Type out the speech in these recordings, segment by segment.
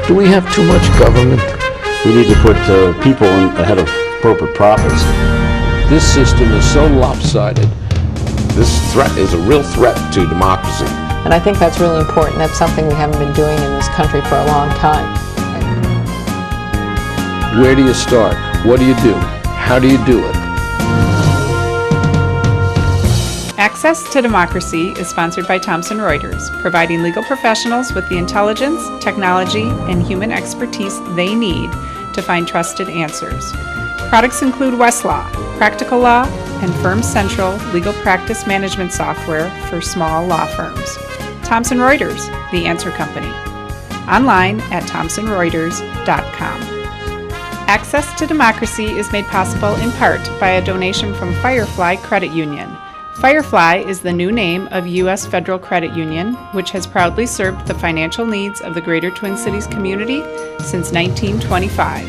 Do we have too much government? We need to put people ahead of corporate profits. This system is so lopsided. This threat is a real threat to democracy. And I think that's really important. That's something we haven't been doing in this country for a long time. Where do you start? What do you do? How do you do it? Access to Democracy is sponsored by Thomson Reuters, providing legal professionals with the intelligence, technology, and human expertise they need to find trusted answers. Products include Westlaw, Practical Law, and Firm Central legal practice management software for small law firms. Thomson Reuters, the answer company. Online at thomsonreuters.com. Access to Democracy is made possible in part by a donation from Firefly Credit Union. Firefly is the new name of U.S. Federal Credit Union, which has proudly served the financial needs of the Greater Twin Cities community since 1925.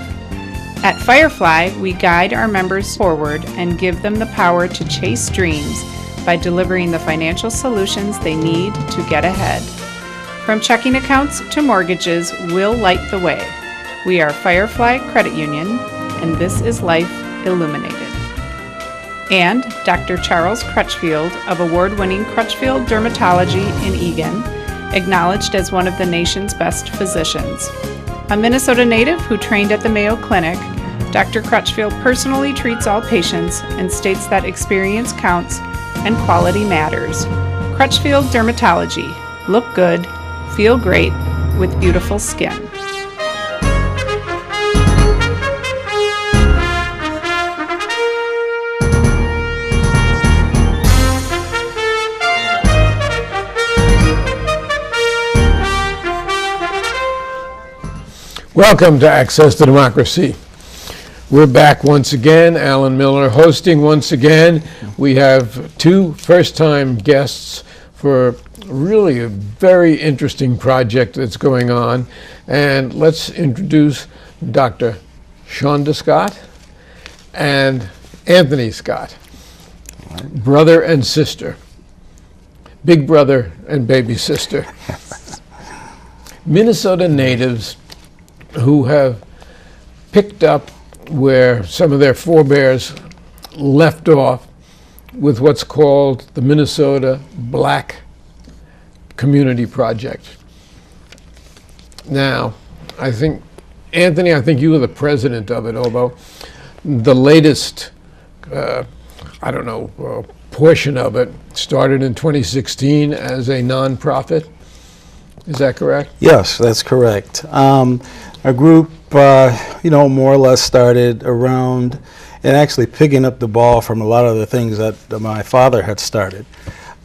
At Firefly, we guide our members forward and give them the power to chase dreams by delivering the financial solutions they need to get ahead. From checking accounts to mortgages, we'll light the way. We are Firefly Credit Union, and this is Life Illuminated. And Dr. Charles Crutchfield of award-winning Crutchfield Dermatology in Eagan, acknowledged as one of the nation's best physicians. A Minnesota native who trained at the Mayo Clinic, Dr. Crutchfield personally treats all patients and states that experience counts and quality matters. Crutchfield Dermatology. Look good, feel great, with beautiful skin. Welcome to Access to Democracy. We're back once again. Alan Miller hosting once again. We have two first-time guests for really a very interesting project that's going on. And let's introduce Dr. Chaunda Scott and Anthony Scott, brother and sister, big brother and baby sister. Minnesota natives who have picked up where some of their forebears left off with what's called the Minnesota Black Community Project. Now, I think, Anthony, you were the president of it, although the latest, portion of it started in 2016 as a nonprofit. Is that correct? Yes, that's correct. Our group, more or less started around and actually picking up the ball from a lot of the things that my father had started.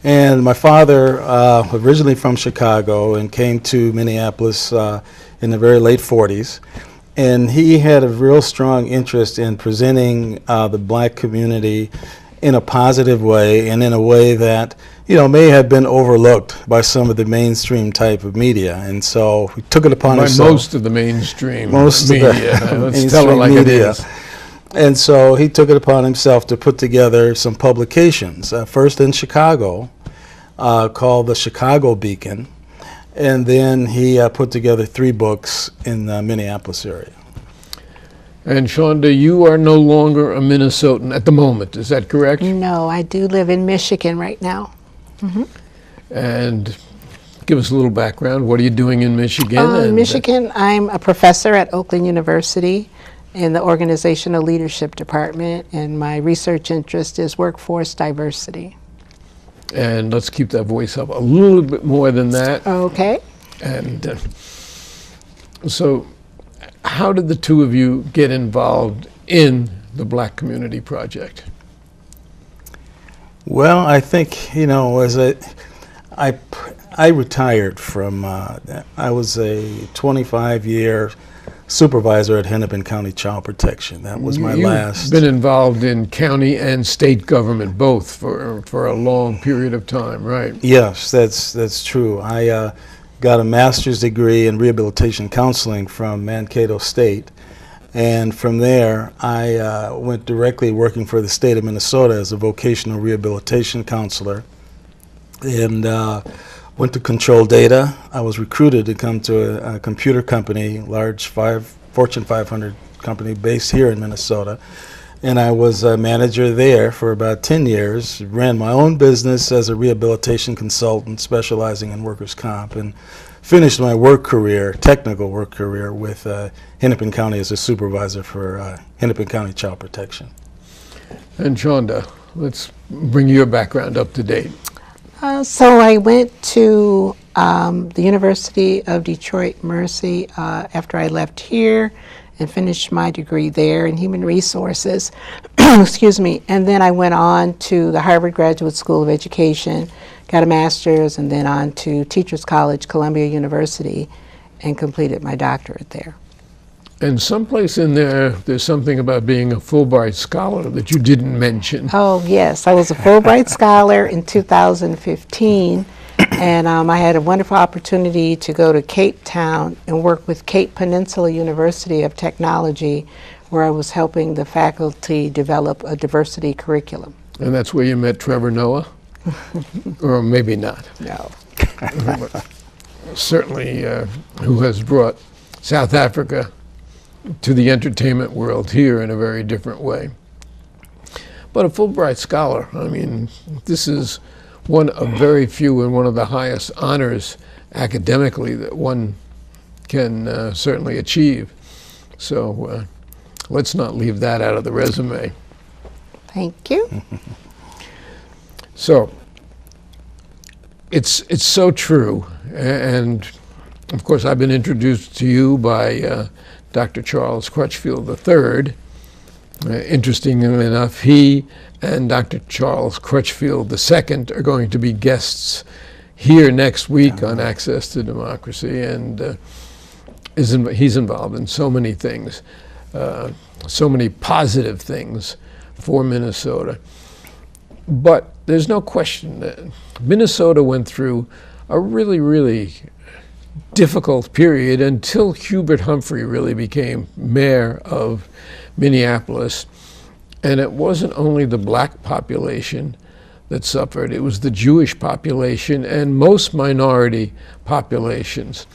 And my father, originally from Chicago and came to Minneapolis in the very late 40s. And he had a real strong interest in presenting the black community in a positive way and in a way that may have been overlooked by some of the mainstream type of media, and so he took it upon himself. By most of the mainstream media. Let's tell it like media. it is. And so he took it upon himself to put together some publications, first in Chicago, called the Chicago Beacon, and then he put together 3 books in the Minneapolis area. And Chaunda, you are no longer a Minnesotan at the moment, is that correct? No, I do live in Michigan right now. Mm-hmm. And give us a little background. What are you doing in Michigan? In Michigan, I'm a professor at Oakland University in the Organizational Leadership Department, and my research interest is workforce diversity. And let's keep that voice up a little bit more than that. Okay. And so how did the two of you get involved in the Black Community Project? Well, I think, as I retired from, I was a 25-year supervisor at Hennepin County Child Protection. That was my last. You've been involved in county and state government both for a long period of time, right? Yes, that's true. I got a master's degree in rehabilitation counseling from Mankato State. And from there, I went directly working for the state of Minnesota as a vocational rehabilitation counselor. And Went to Control Data. I was recruited to come to a computer company, large Fortune 500 company based here in Minnesota. And I was a manager there for about 10 years, ran my own business as a rehabilitation consultant specializing in workers' comp, and finished my work career, technical work career, with Hennepin County as a supervisor for Hennepin County Child Protection. And Chaunda, let's bring your background up to date. So I went to the University of Detroit Mercy after I left here and finished my degree there in human resources. Excuse me. And then I went on to the Harvard Graduate School of Education, got a master's, and then on to Teachers College, Columbia University, and completed my doctorate there. And someplace in there's something about being a Fulbright scholar that you didn't mention. Oh, yes. I was a Fulbright Scholar in 2015, and I had a wonderful opportunity to go to Cape Town and work with Cape Peninsula University of Technology, where I was helping the faculty develop a diversity curriculum. And that's where you met Trevor Noah? Or maybe not. No. Certainly, who has brought South Africa to the entertainment world here in a very different way. But a Fulbright scholar, I mean, this is one of very few and one of the highest honors academically that one can certainly achieve. So let's not leave that out of the resume. Thank you. So it's so true, and of course I've been introduced to you by Dr. Charles Crutchfield III. Interestingly enough, he and Dr. Charles Crutchfield II are going to be guests here next week on Access to Democracy, and he's involved in so many things, so many positive things for Minnesota. But there's no question that Minnesota went through a really, really difficult period until Hubert Humphrey really became mayor of Minneapolis. And it wasn't only the black population that suffered, it was the Jewish population and most minority populations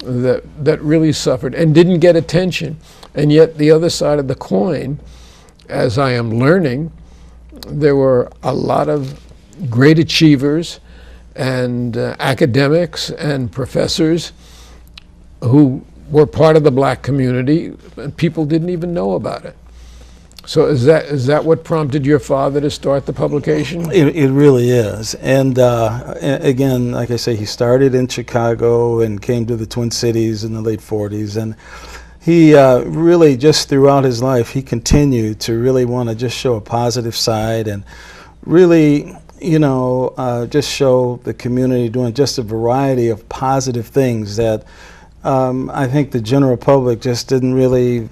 that really suffered and didn't get attention. And yet the other side of the coin, as I am learning, there were a lot of great achievers and academics and professors who were part of the black community, and people didn't even know about it. So is that what prompted your father to start the publication? It really is. And again, like I say, he started in Chicago and came to the Twin Cities in the late 40s. And he really, just throughout his life, he continued to really want to just show a positive side and really, you know, just show the community doing just a variety of positive things that I think the general public just didn't really,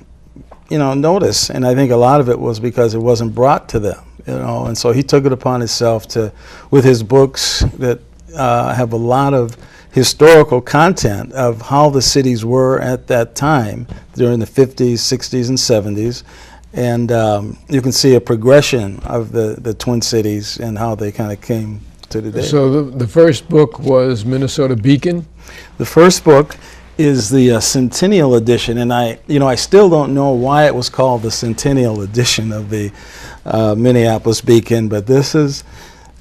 you know, notice. And I think a lot of it was because it wasn't brought to them, you know. And so he took it upon himself to, with his books that have a lot of historical content of how the cities were at that time during the 50s, 60s, and 70s. And you can see a progression of the Twin Cities and how they kind of came to today. So the first book was Minnesota Beacon? The first book is the Centennial Edition, and I still don't know why it was called the Centennial Edition of the Minneapolis Beacon, but this is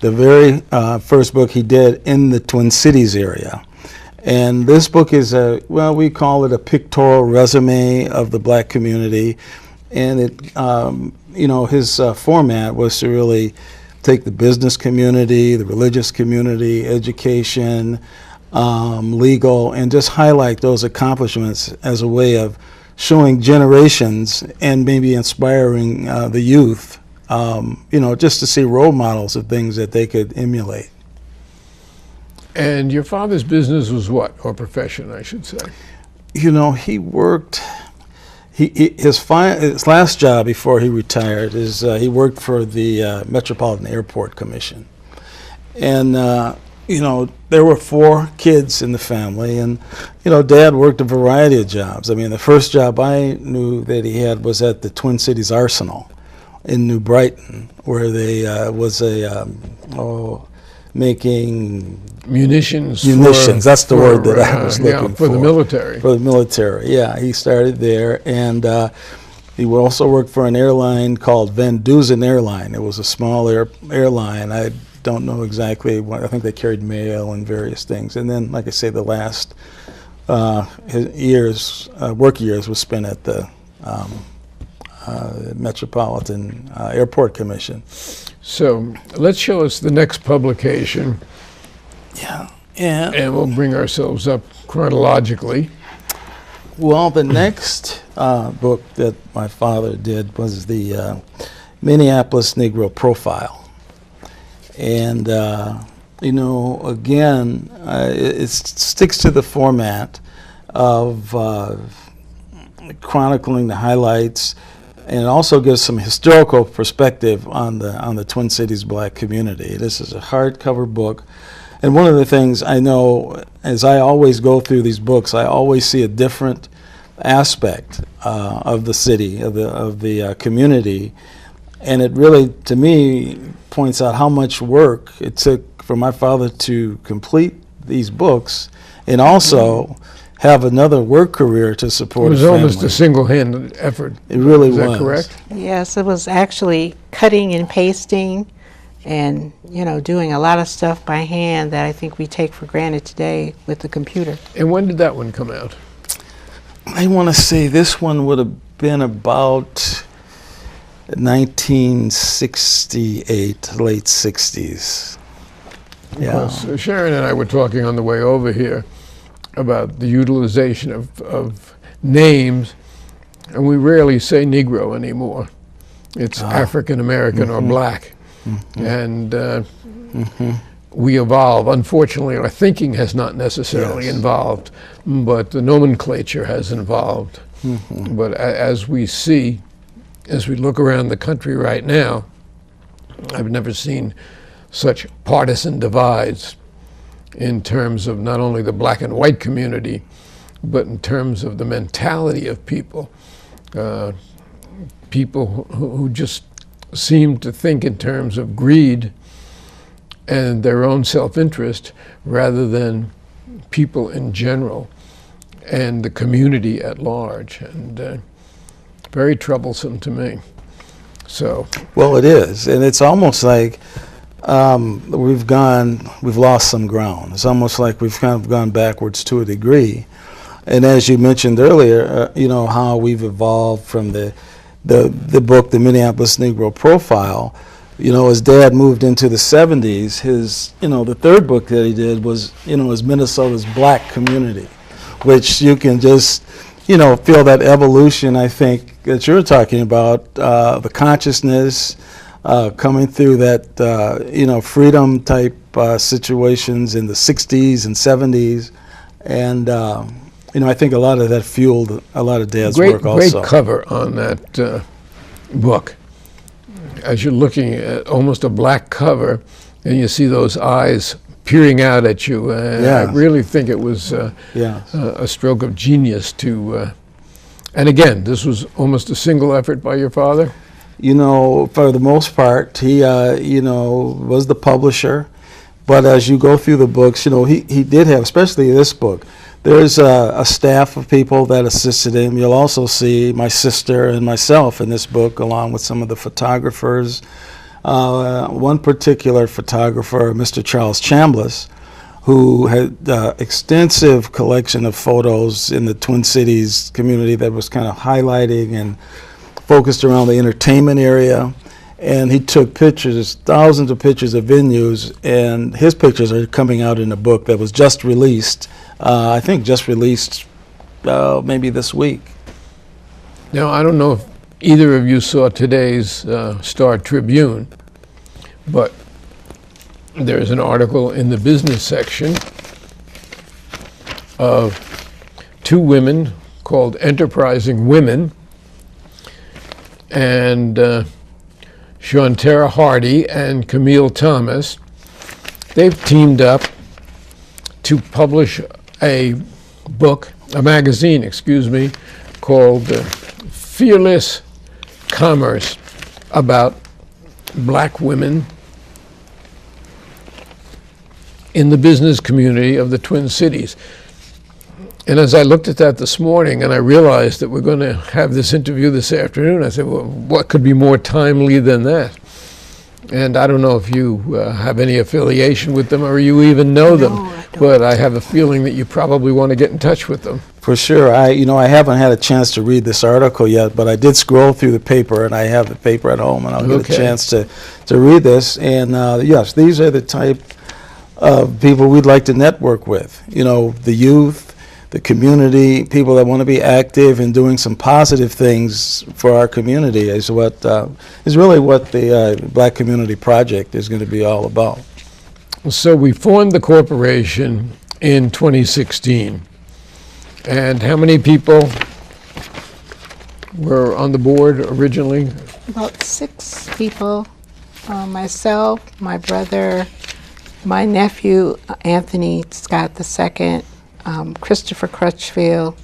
the very first book he did in the Twin Cities area. And this book is we call it a pictorial resume of the black community. And it, his format was to really take the business community, the religious community, education, legal, and just highlight those accomplishments as a way of showing generations and maybe inspiring the youth, just to see role models of things that they could emulate. And your father's business was what, or profession, I should say? He worked. His last job before he retired is he worked for the Metropolitan Airport Commission, and there were 4 kids in the family, and Dad worked a variety of jobs. I mean, the first job I knew that he had was at the Twin Cities Arsenal in New Brighton, where they was a making Munitions. that's the word that I was looking for the military. For the military, yeah. He started there, and he would also work for an airline called Van Dusen Airline. It was a small airline. I don't know exactly what. I think they carried mail and various things. And then, like I say, the last his work years was spent at the Metropolitan Airport Commission. So let's show us the next publication, Yeah. and we'll bring ourselves up chronologically. Well, the next book that my father did was the Minneapolis Negro Profile. And, again, it sticks to the format of chronicling the highlights, and it also gives some historical perspective on the Twin Cities black community. This is a hardcover book. And one of the things I know, as I always go through these books, I always see a different aspect of the city, of the community, and it really, to me, points out how much work it took for my father to complete these books, and also have another work career to support. It was his family. almost a single-handed effort. It really was. was. Is that correct? Yes, it was actually cutting and pasting and, doing a lot of stuff by hand that I think we take for granted today with the computer. And when did that one come out? I want to say this one would have been about 1968, late 60s. Yeah. Because Sharon and I were talking on the way over here about the utilization of names, and we rarely say Negro anymore. It's African American or black. And we evolve. Unfortunately, our thinking has not necessarily evolved, but the nomenclature has evolved. But as we see, as we look around the country right now, I've never seen such partisan divides in terms of not only the black and white community, but in terms of the mentality of people. People who just seem to think in terms of greed and their own self-interest rather than people in general and the community at large, and very troublesome to me. So, well, it is, and it's almost like we've lost some ground. It's almost like we've kind of gone backwards to a degree. And as you mentioned earlier, how we've evolved from the book, the Minneapolis Negro Profile. As Dad moved into the 70s, his, the third book that he did was, was Minnesota's black community, which you can just, feel that evolution, I think, that you're talking about, the consciousness coming through that, freedom type situations in the 60s and 70s. And, I think a lot of that fueled a lot of Dad's work also. Great cover on that book. As you're looking at almost a black cover, and you see those eyes peering out at you, and I really think it was a stroke of genius to. And again, this was almost a single effort by your father. For the most part, he was the publisher, but as you go through the books, he did have, especially this book. There's a staff of people that assisted him. You'll also see my sister and myself in this book, along with some of the photographers. One particular photographer, Mr. Charles Chambliss, who had extensive collection of photos in the Twin Cities community that was kind of highlighting and focused around the entertainment area. And he took pictures, thousands of pictures of venues, and his pictures are coming out in a book that was just released. I think just released maybe this week. Now, I don't know if either of you saw today's Star Tribune, but there's an article in the business section of two women called Enterprising Women, and Shantara Hardy and Camille Thomas. They've teamed up to publish a magazine, called Fearless Commerce, about black women in the business community of the Twin Cities. And as I looked at that this morning and I realized that we're going to have this interview this afternoon, I said, well, what could be more timely than that? And I don't know if you have any affiliation with them or you even know them, I don't. but I have a feeling that you probably want to get in touch with them. For sure. I haven't had a chance to read this article yet, but I did scroll through the paper, and I have the paper at home, and I'll get Okay. a chance to read this. And yes, these are the type of people we'd like to network with. The youth, the community, people that want to be active and doing some positive things for our community is really what the Black Community Project is going to be all about. So we formed the corporation in 2016. And how many people were on the board originally? About 6 people, myself, my brother, my nephew, Anthony Scott II, Christopher Crutchfield,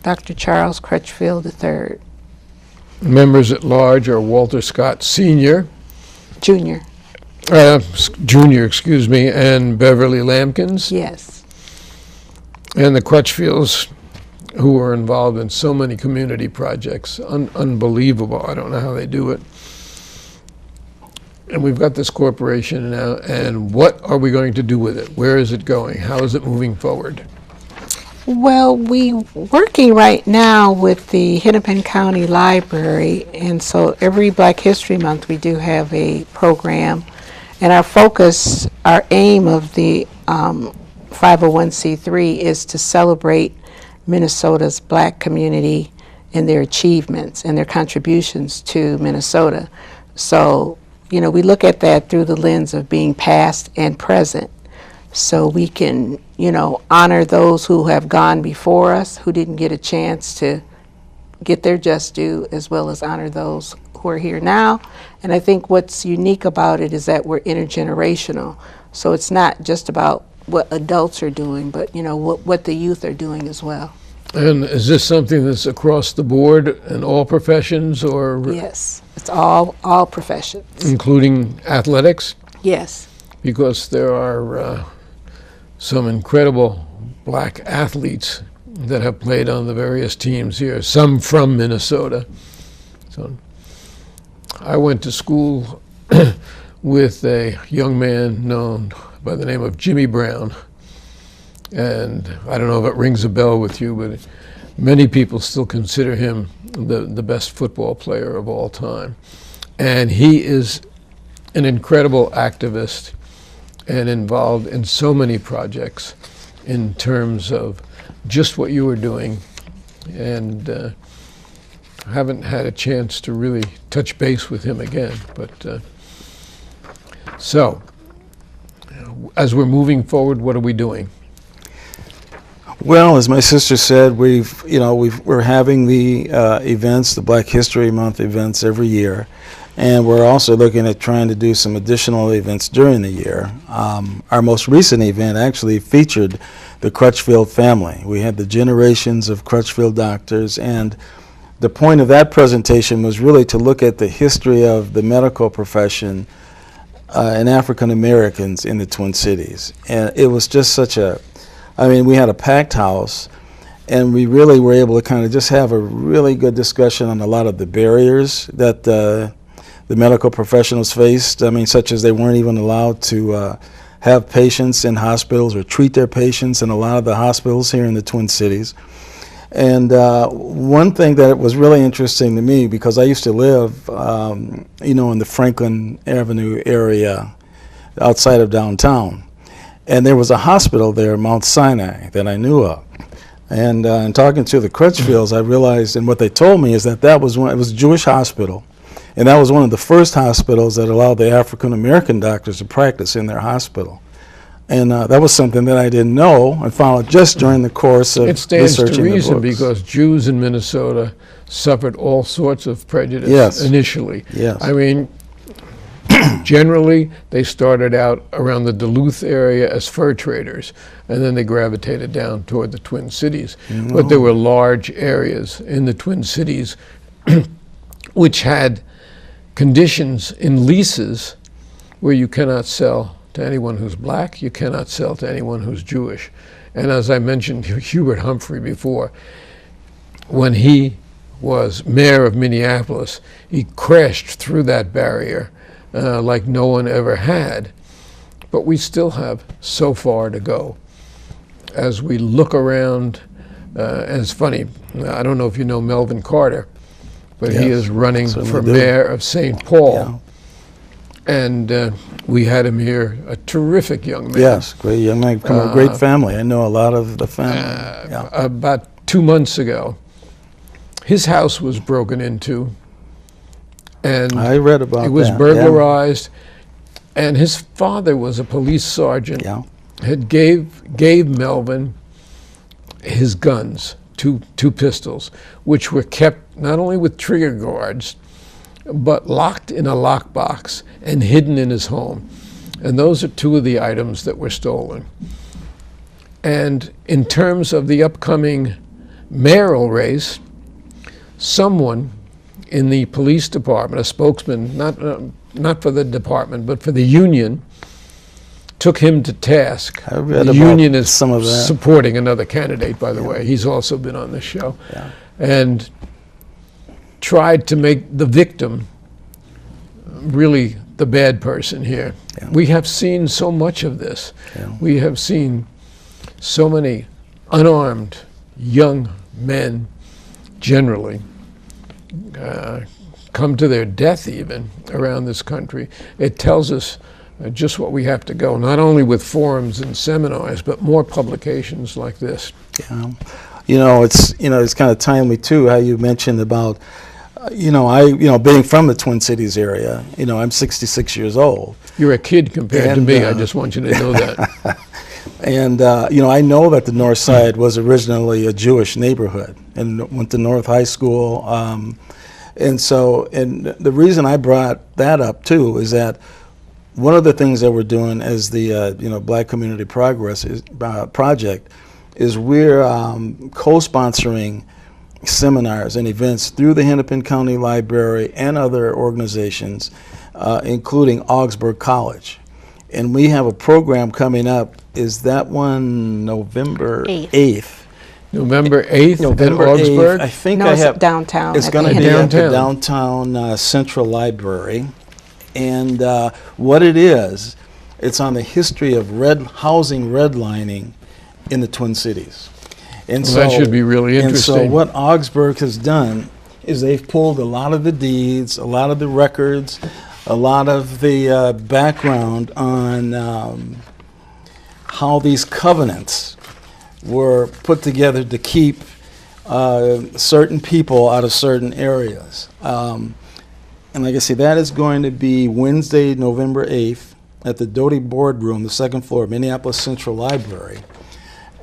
Dr. Charles Crutchfield III. Members at large are Walter Scott Sr., Junior. Junior, excuse me, and Beverly Lampkins. Yes. And the Crutchfields, who are involved in so many community projects. Unbelievable. I don't know how they do it. And we've got this corporation now, and what are we going to do with it? Where is it going? How is it moving forward? Well, we're working right now with the Hennepin County Library, and so every Black History Month we do have a program. And our focus, our aim of the 501c3 is to celebrate Minnesota's Black community and their achievements and their contributions to Minnesota. So, we look at that through the lens of being past and present. So we can, honor those who have gone before us, who didn't get a chance to get their just due, as well as honor those who are here now. And I think what's unique about it is that we're intergenerational. So it's not just about what adults are doing, but what the youth are doing as well. And is this something that's across the board in all professions, or Yes, it's all professions. including athletics? Yes. Because there are some incredible Black athletes that have played on the various teams here, some from Minnesota. So I went to school with a young man known by the name of Jimmy Brown. And I don't know if it rings a bell with you, but many people still consider him the best football player of all time. And he is an incredible activist and involved in so many projects in terms of just what you were doing. And I haven't had a chance to really touch base with him again. But so, as we're moving forward, what are we doing? Well, as my sister said, we're having the events, the Black History Month events every year, and we're also looking at trying to do some additional events during the year. Our most recent event actually featured the Crutchfield family. We had the generations of Crutchfield doctors, and the point of that presentation was really to look at the history of the medical profession and African Americans in the Twin Cities. And it was just we had a packed house, and we really were able to kind of just have a really good discussion on a lot of the barriers that the medical professionals faced. Such as they weren't even allowed to have patients in hospitals or treat their patients in a lot of the hospitals here in the Twin Cities. And one thing that was really interesting to me, because I used to live, in the Franklin Avenue area outside of downtown. And there was a hospital there, Mount Sinai, that I knew of. And in talking to the Crutchfields, I realized, and what they told me is that it was a Jewish hospital. And that was one of the first hospitals that allowed the African American doctors to practice in their hospital. And that was something that I didn't know and found out just during the course of researching the books. It stands to reason because Jews in Minnesota suffered all sorts of prejudice initially. Yes. Generally, they started out around the Duluth area as fur traders, and then they gravitated down toward the Twin Cities. Mm-hmm. But there were large areas in the Twin Cities which had conditions in leases where you cannot sell to anyone who's black. You cannot sell to anyone who's Jewish. And as I mentioned Hubert Humphrey before, when he was mayor of Minneapolis, he crashed through that barrier like no one ever had. But we still have so far to go. As we look around, and it's funny, I don't know if you know Melvin Carter, but he is running for mayor of St. Paul. Yeah. And we had him here, a terrific young man. Yes, great young man from a great family. I know a lot of the family. About 2 months ago, his house was broken into, and I read about that. it was burglarized, and his father was a police sergeant. Yeah. Had gave Melvin his guns, two pistols, which were kept not only with trigger guards, but locked in a lockbox and hidden in his home. And those are two of the items that were stolen. And in terms of the upcoming mayoral race, someone in the police department, a spokesman, not for the department, but for the union, took him to task. I read the about union is some of that. supporting another candidate, by the way. He's also been on this show. Yeah. And tried to make the victim really the bad person here. Yeah. We have seen so much of this. Yeah. We have seen so many unarmed young men generally come to their death even around this country. It tells us just what we have to go, not only with forums and seminars, but more publications like this. Yeah. It's kind of timely too how you mentioned about being from the Twin Cities area. I'm 66 years old. You're a kid compared to me. I just want you to know that. And I know that the North Side was originally a Jewish neighborhood, and went to North High School. And the reason I brought that up too is that one of the things that we're doing as the Black Community Progress Project is we're co-sponsoring seminars and events through the Hennepin County Library and other organizations, including Augsburg College. And we have a program coming up. Is that one November 8th? November 8th November at Augsburg? 8th. I think No, I it's have downtown. It's at going the to be Hennepin. at the downtown Central Library. And what it is, it's on the history of housing redlining in the Twin Cities. And Well, that should be really interesting. And so what Augsburg has done is they've pulled a lot of the deeds, a lot of the records, a lot of the background on how these covenants were put together to keep certain people out of certain areas. And like I say, that is going to be Wednesday, November 8th at the Doty Boardroom, the second floor, Minneapolis Central Library.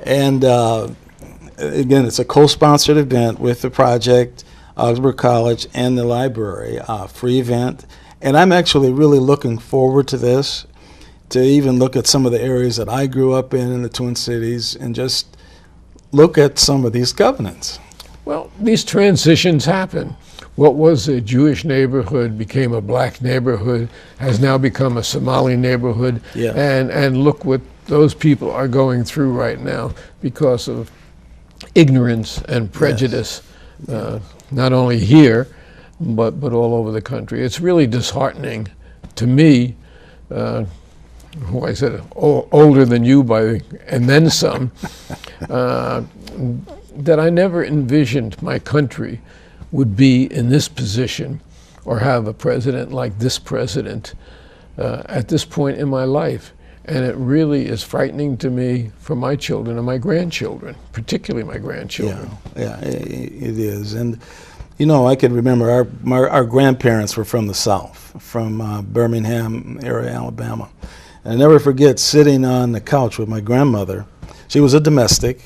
And again, it's a co-sponsored event with the project, Augsburg College, and the library, free event. And I'm actually really looking forward to this, to even look at some of the areas that I grew up in the Twin Cities, and just look at some of these covenants. Well, these transitions happen. What was a Jewish neighborhood became a black neighborhood, has now become a Somali neighborhood. Yeah. And look what those people are going through right now because of ignorance and prejudice, not only here, but all over the country. It's really disheartening to me, who I said older than you and then some, that I never envisioned my country would be in this position or have a president like this president at this point in my life. And it really is frightening to me for my children and my grandchildren, particularly my grandchildren. Yeah, it is. And I can remember our grandparents were from the South, from Birmingham area, Alabama. And I never forget sitting on the couch with my grandmother. She was a domestic,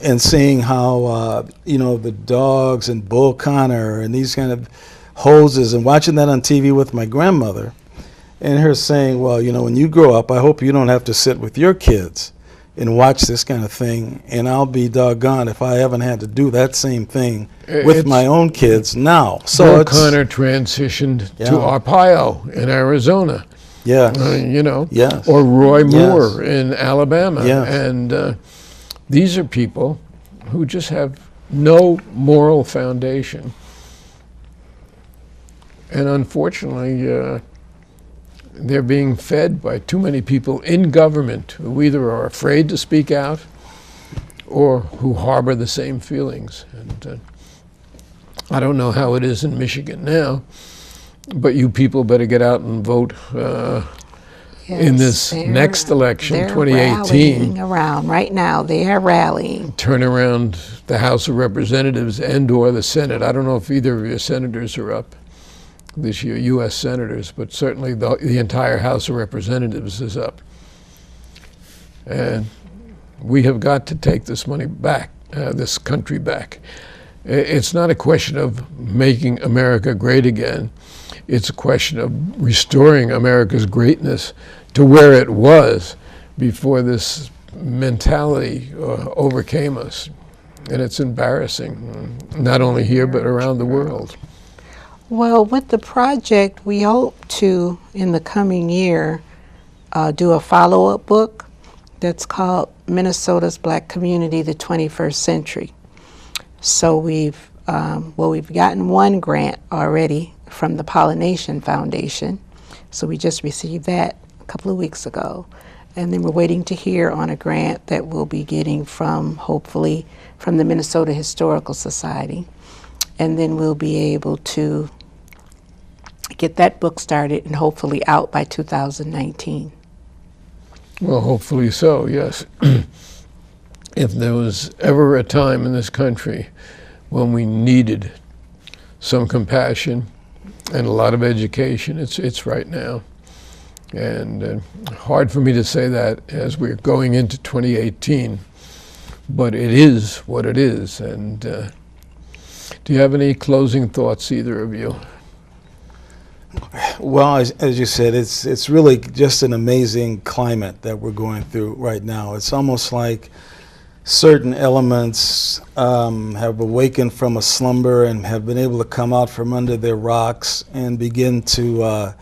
and seeing how the dogs and Bull Connor and these kind of hoses, and watching that on TV with my grandmother, and her saying, well, when you grow up, I hope you don't have to sit with your kids and watch this kind of thing, and I'll be doggone if I haven't had to do that same thing with my own kids now. So Bull Connor transitioned to Arpaio in Arizona, Yes. You know, Yes. or Roy Yes. Moore in Alabama. Yes. And these are people who just have no moral foundation. And unfortunately, they're being fed by too many people in government who either are afraid to speak out or who harbor the same feelings. And I don't know how it is in Michigan now, but you people better get out and vote in this next election, they're 2018. rallying around right now. They are rallying. Turn around the House of Representatives and or the Senate. I don't know if either of your senators are up this year, U.S. senators, but certainly the entire House of Representatives is up. And we have got to take this money back, this country back. It's not a question of making America great again. It's a question of restoring America's greatness to where it was before this mentality overcame us. And it's embarrassing, not only here, but around the world. Well, with the project, we hope to, in the coming year, do a follow-up book that's called Minnesota's Black Community, the 21st Century. So we've gotten one grant already from the Pollination Foundation. So we just received that a couple of weeks ago. And then we're waiting to hear on a grant that we'll be getting from, hopefully, from the Minnesota Historical Society. And then we'll be able to get that book started and hopefully out by 2019. Well, hopefully so, yes. If there was ever a time in this country when we needed some compassion and a lot of education, it's right now. And hard for me to say that as we're going into 2018, but it is what it is. And do you have any closing thoughts, either of you? Well, as you said, it's really just an amazing climate that we're going through right now. It's almost like certain elements have awakened from a slumber and have been able to come out from under their rocks and begin to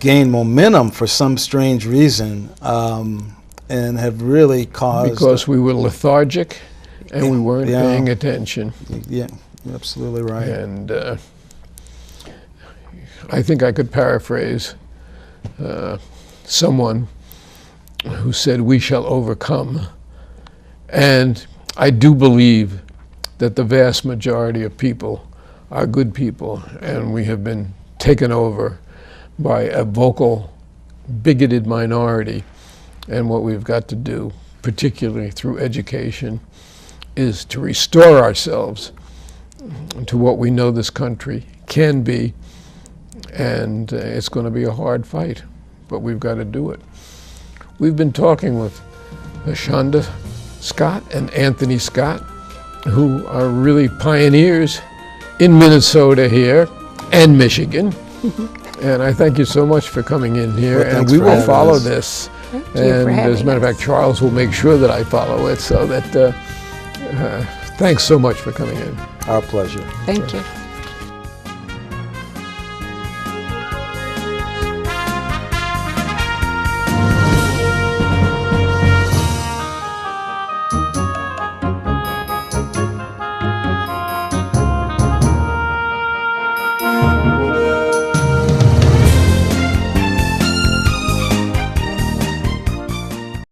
gain momentum for some strange reason, and have really caused... Because we were lethargic and we weren't paying attention. Yeah, you're absolutely right. And I think I could paraphrase someone who said, "We shall overcome." And I do believe that the vast majority of people are good people, and we have been taken over by a vocal, bigoted minority. And what we've got to do, particularly through education, is to restore ourselves to what we know this country can be. And it's going to be a hard fight, but we've got to do it. We've been talking with Chaunda Scott and Anthony Scott, who are really pioneers in Minnesota here and Michigan. And I thank you so much for coming in here. Well, and we will follow us. this. Thank you And for as a matter of having fact, Charles will make sure that I follow it. So that thanks so much for coming in. Our pleasure. Thank you.